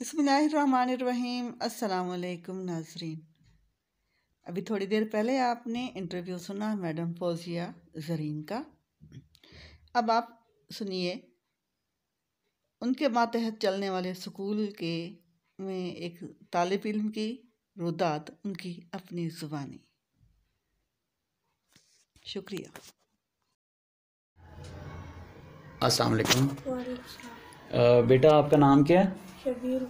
बिस्मिल्लाहिर्रहमानिर्रहीम। अस्सलामुअलैकुम नाज़रीन। अभी थोड़ी देर पहले आपने इंटरव्यू सुना मैडम फौजिया ज़रीन का। अब आप सुनिए उनके मातहत चलने वाले स्कूल के में एक तालिब इल्म की रुदात उनकी अपनी ज़ुबानी। शुक्रिया। अस्सलाम वालेकुम। बेटा आपका नाम क्या है? शबीर।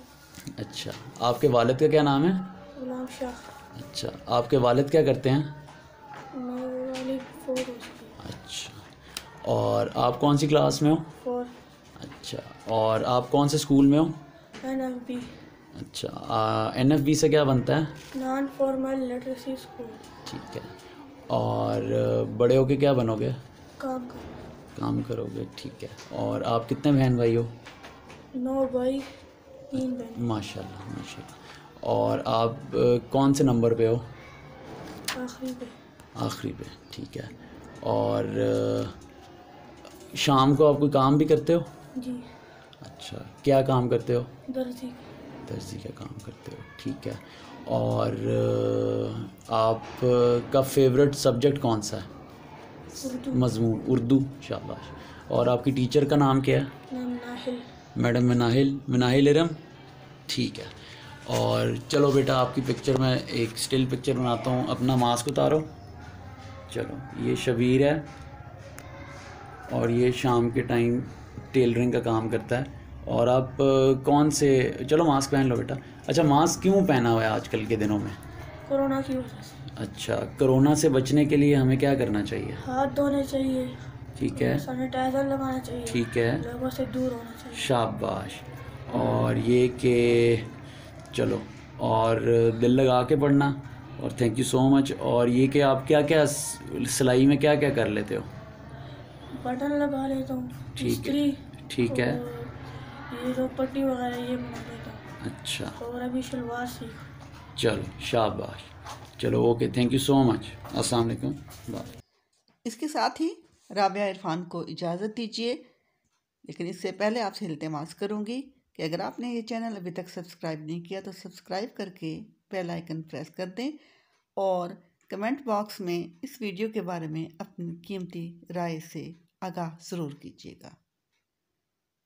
अच्छा, आपके वालिद का क्या नाम है? गुलाम शाह। अच्छा, आपके वालिद क्या करते हैं? मेरे वालिद फौज में। अच्छा, और आप कौन सी क्लास में हो? 4। अच्छा, और आप कौन से स्कूल में हो? NFB। अच्छा, NFB से क्या बनता है? Non formal literacy school. ठीक है, और बड़े होके क्या बनोगे? काम करोगे, ठीक है। और आप कितने बहन भाई हो? 9 भाई 3 बहन। माशाल्लाह माशाल्लाह। और आप कौन से नंबर पे हो? आखिरी पे, ठीक है। और शाम को आप कोई काम भी करते हो? जी। अच्छा, क्या काम करते हो? दर्जी का काम करते हो, ठीक है। और आप का फेवरेट सब्जेक्ट कौन सा है? मज़मून उर्दू, शाबाश। और आपकी टीचर का नाम क्या है? मैडम मिनाहिल इरम, ठीक है। और चलो बेटा, आपकी पिक्चर में एक स्टिल पिक्चर बनाता हूँ। अपना मास्क उतारो। चलो, ये शबीर है और ये शाम के टाइम टेलरिंग का काम करता है। और आप कौन से, चलो मास्क पहन लो बेटा। अच्छा, मास्क क्यों पहना हुआ है आजकल के दिनों में? कोरोना की वजह से। अच्छा, कोरोना से बचने के लिए हमें क्या करना चाहिए? हाथ धोने चाहिए, ठीक है, सैनिटाइजर लगाना चाहिए, ठीक है, लोगों से दूर होना चाहिए। शाबाश। और ये कि चलो, और दिल लगा के पढ़ना, और थैंक यू सो मच। और ये कि आप क्या क्या सिलाई में क्या क्या कर लेते हो? बटन लगा लेता हूँ, ठीक है, ठीक है। ये जो पट्टी वगैरह ये बना लेता हूँ। अच्छा, और अभी शलवार सीख। चलो शाबाश। चलो okay, thank you so much. अस्सलाम वालेकुम, बाय। इसके साथ ही राबिया इरफान को इजाज़त दीजिए, लेकिन इससे पहले आपसे इल्तिमास करूँगी कि अगर आपने ये चैनल अभी तक सब्सक्राइब नहीं किया तो सब्सक्राइब करके बेल आइकन प्रेस कर दें और कमेंट बॉक्स में इस वीडियो के बारे में अपनी कीमती राय से आगाह ज़रूर कीजिएगा।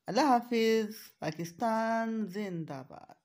अल्लाह हाफिज़। पाकिस्तान जिंदाबाद।